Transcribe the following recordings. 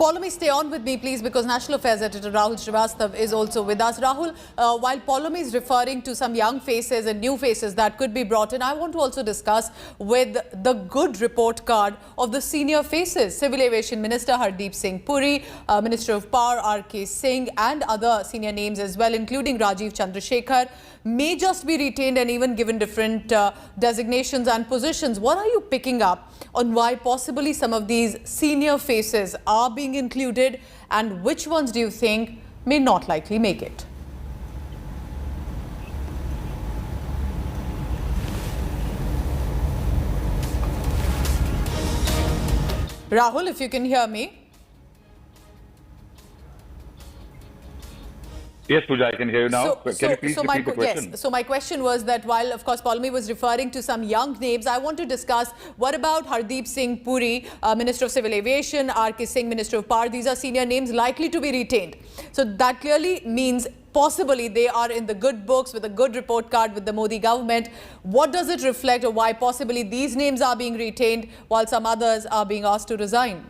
Paulomi, stay on with me, please, because National Affairs Editor Rahul Srivastav is also with us. Rahul, while Paulomi is referring to some young faces and new faces that could be brought in, I want to also discuss with the good report card of the senior faces. Civil Aviation Minister Hardeep Singh Puri, Minister of Power R.K. Singh and other senior names as well, including Rajiv Chandrasekhar, may just be retained and even given different designations and positions. What are you picking up on why possibly some of these senior faces are being included, and which ones do you think may not likely make it? Rahul, if you can hear me. Yes, Pooja, I can hear you now. Can you please repeat the question? Yes. So my question was that while, of course, Paulomi was referring to some young names, I want to discuss what about Hardeep Singh Puri, Minister of Civil Aviation, R.K. Singh, Minister of Power. These are senior names likely to be retained. So that clearly means possibly they are in the good books with a good report card with the Modi government. What does it reflect, or why possibly these names are being retained while some others are being asked to resign?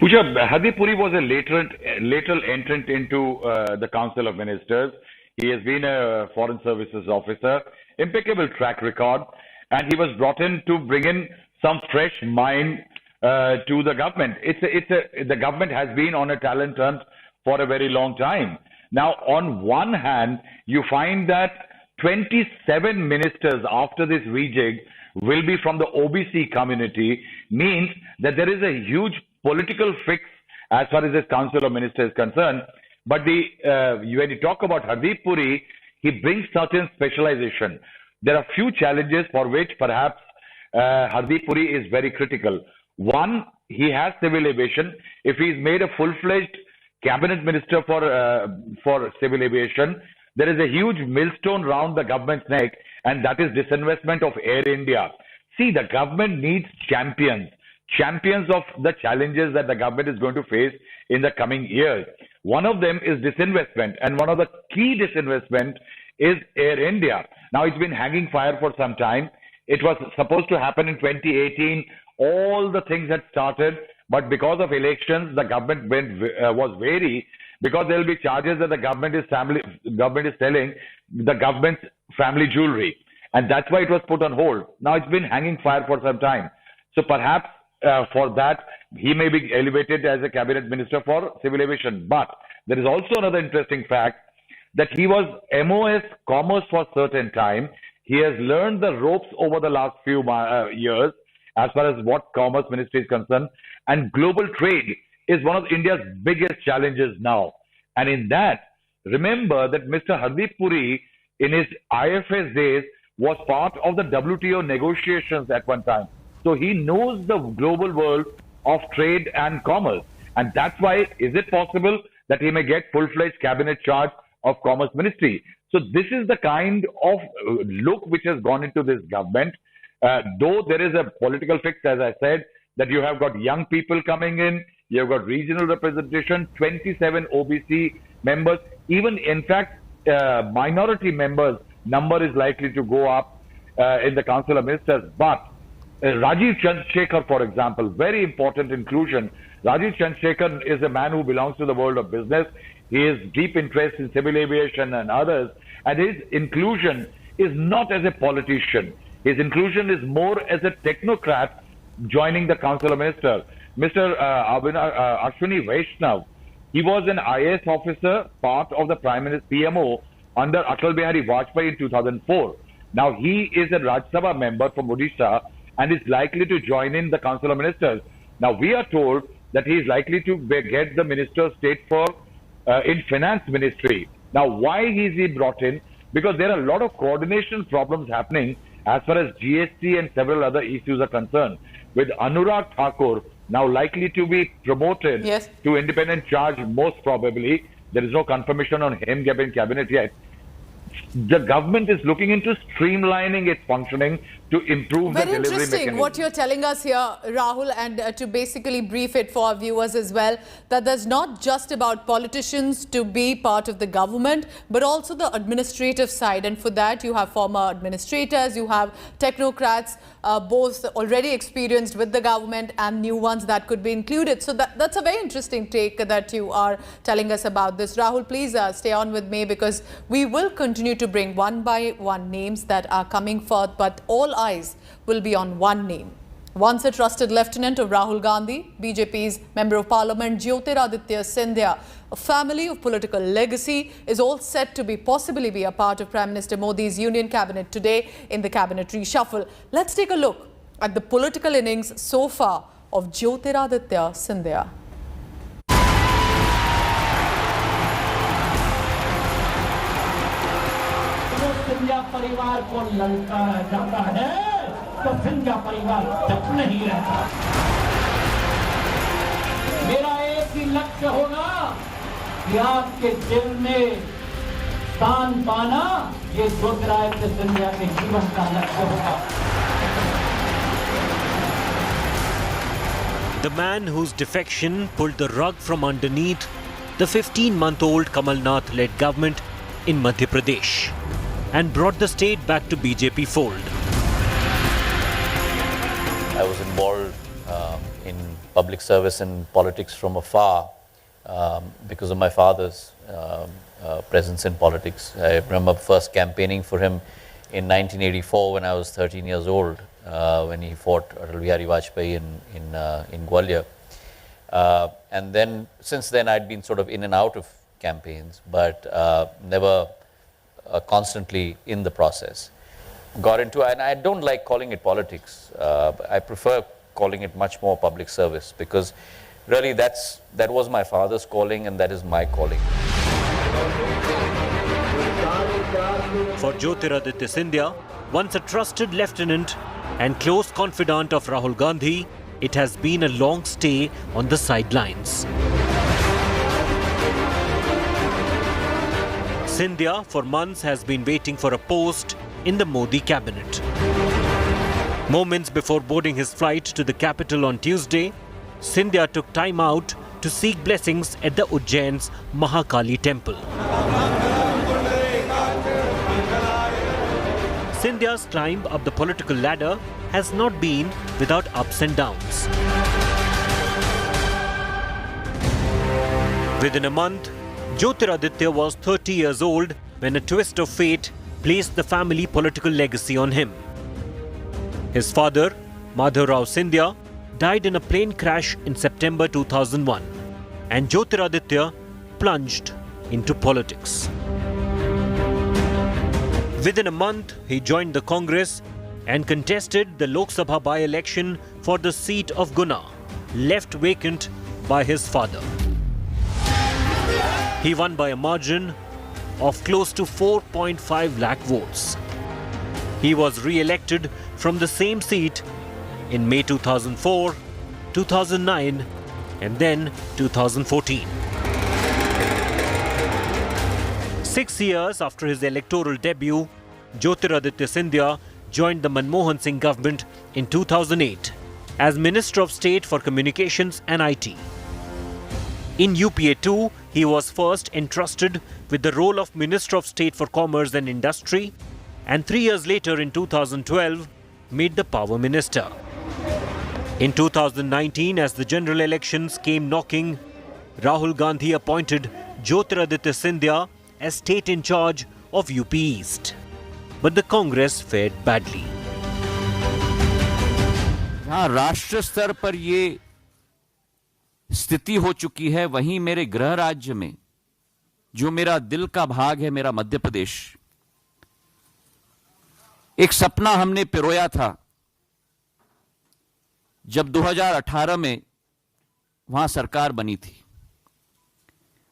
Pooja, Hardeep Puri was a lateral entrant into the Council of Ministers. He has been a Foreign Services officer, impeccable track record, and he was brought in to bring in some fresh mind to the government. The government has been on a talent hunt for a very long time. Now, on one hand, you find that 27 ministers after this rejig will be from the OBC community, means that there is a huge political fix as far as this Council of Ministers is concerned. But when you talk about Hardeep Puri, he brings certain specialization. There are few challenges for which perhaps Hardeep Puri is very critical. One, he has civil aviation. If he's made a full-fledged cabinet minister for civil aviation, there is a huge millstone round the government's neck, and that is disinvestment of Air India. See, the government needs champions of the challenges that the government is going to face in the coming years. One of them is disinvestment, and one of the key disinvestment is Air India. Now, it's been hanging fire for some time. It was supposed to happen in 2018. All the things had started, but because of elections, the government was wary, because there will be charges that the government is selling the government's family jewelry, and that's why it was put on hold. Now, it's been hanging fire for some time. So perhaps for that, he may be elevated as a cabinet minister for civil aviation. But there is also another interesting fact that he was MOS Commerce for a certain time. He has learned the ropes over the last few years as far as what Commerce Ministry is concerned. And global trade is one of India's biggest challenges now. And in that, remember that Mr. Hardeep Puri, in his IFS days, was part of the WTO negotiations at one time. So he knows the global world of trade and commerce. And that's why, is it possible that he may get full-fledged cabinet charge of Commerce Ministry? So this is the kind of look which has gone into this government. Though there is a political fix, as I said, that you have got young people coming in, you have got regional representation, 27 OBC members, even in fact, minority members number is likely to go up in the Council of Ministers. But Rajiv Chandrasekhar, for example, very important inclusion. Rajiv Chandrasekhar is a man who belongs to the world of business. He has deep interest in civil aviation and others, and his inclusion is not as a politician. His inclusion is more as a technocrat joining the Council of Ministers. Mr. Ashwini Vaishnav, he was an IAS officer, part of the Prime Minister PMO under Atal Bihari Vajpayee in 2004. Now he is a Rajya Sabha member from Odisha and is likely to join in the Council of Ministers. Now we are told that he is likely to get the Minister of State for in Finance Ministry. Now why is he brought in? Because there are a lot of coordination problems happening as far as GST and several other issues are concerned. With Anurag Thakur now likely to be promoted to independent charge, most probably. There is no confirmation on him getting cabinet yet. The government is looking into streamlining its functioning to improve the Very delivery interesting mechanism. what you're telling us here, Rahul, and to basically brief it for our viewers as well, that there's not just about politicians to be part of the government, but also the administrative side. And for that, you have former administrators, you have technocrats, both already experienced with the government and new ones that could be included. So that's a very interesting take that you are telling us about this. Rahul, please stay on with me, because we will continue to bring one by one names that are coming forth, but all eyes will be on one name. Once a trusted lieutenant of Rahul Gandhi, BJP's Member of Parliament Jyotiraditya Scindia, a family of political legacy, is all set to possibly be a part of Prime Minister Modi's Union Cabinet today in the Cabinet reshuffle. Let's take a look at the political innings so far of Jyotiraditya Scindia. Scindia परिवार को ललकारा जाता है तो सिंधिया परिवार चुप नहीं रहता। मेरा एक ही लक्ष्य होगा कि आपके दिल में स्थान पाना, ये ज्योतिरादित्य सिंधिया के जीवन का लक्ष्य होगा। The man whose defection pulled the rug from underneath the 15-month-old Kamalnath-led government in Madhya Pradesh and brought the state back to BJP fold. I was involved in public service and politics from afar because of my father's presence in politics. I remember first campaigning for him in 1984 when I was 13 years old, when he fought Atal Bihari Vajpayee in Gwalior. And then, since then, I'd been sort of in and out of campaigns, but never constantly in the process. Got into, and I don't like calling it politics. I prefer calling it much more public service, because really that was my father's calling and that is my calling. For Jyotiraditya Scindia, once a trusted lieutenant and close confidant of Rahul Gandhi, it has been a long stay on the sidelines. Scindia, for months, has been waiting for a post in the Modi cabinet. Moments before boarding his flight to the capital on Tuesday, Scindia took time out to seek blessings at the Ujjain's Mahakali temple. Scindia's climb up the political ladder has not been without ups and downs. Within a month, Jyotiraditya was 30 years old when a twist of fate placed the family political legacy on him. His father, Madhavrao Scindia, died in a plane crash in September 2001, and Jyotiraditya plunged into politics. Within a month, he joined the Congress and contested the Lok Sabha by-election for the seat of Guna, left vacant by his father. He won by a margin of close to 4.5 lakh votes. He was re-elected from the same seat in May 2004, 2009 and then 2014. 6 years after his electoral debut, Jyotiraditya Scindia joined the Manmohan Singh government in 2008 as Minister of State for Communications and IT. In UPA 2, he was first entrusted with the role of Minister of State for Commerce and Industry, and 3 years later in 2012, made the Power Minister. In 2019, as the general elections came knocking, Rahul Gandhi appointed Jyotiraditya Scindia as state in charge of UP East. But the Congress fared badly. जहां राष्ट्र स्तर पर ये स्थिति हो चुकी है, वहीं मेरे गृह राज्य में जो मेरा दिल का भाग है, मेरा मध्य प्रदेश, एक सपना हमने पिरोया था जब 2018 में वहां सरकार बनी थी,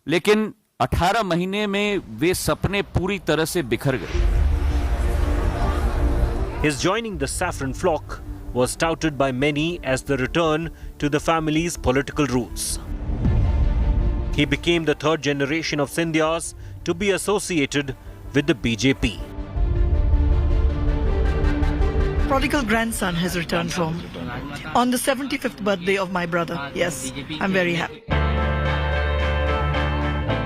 लेकिन 18 महीने में वे सपने पूरी तरह से बिखर गए. His joining the saffron flock was touted by many as the return to the family's political roots. He became the third generation of Scindias to be associated with the BJP. prodigal grandson has returned home on the 75th birthday of my brother. Yes, I'm very happy.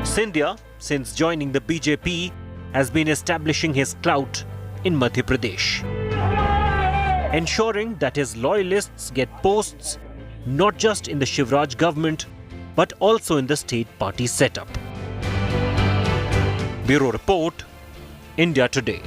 Scindia, since joining the BJP, has been establishing his clout in Madhya Pradesh, ensuring that his loyalists get posts not just in the Shivraj government but also in the state party setup. Bureau Report, India Today.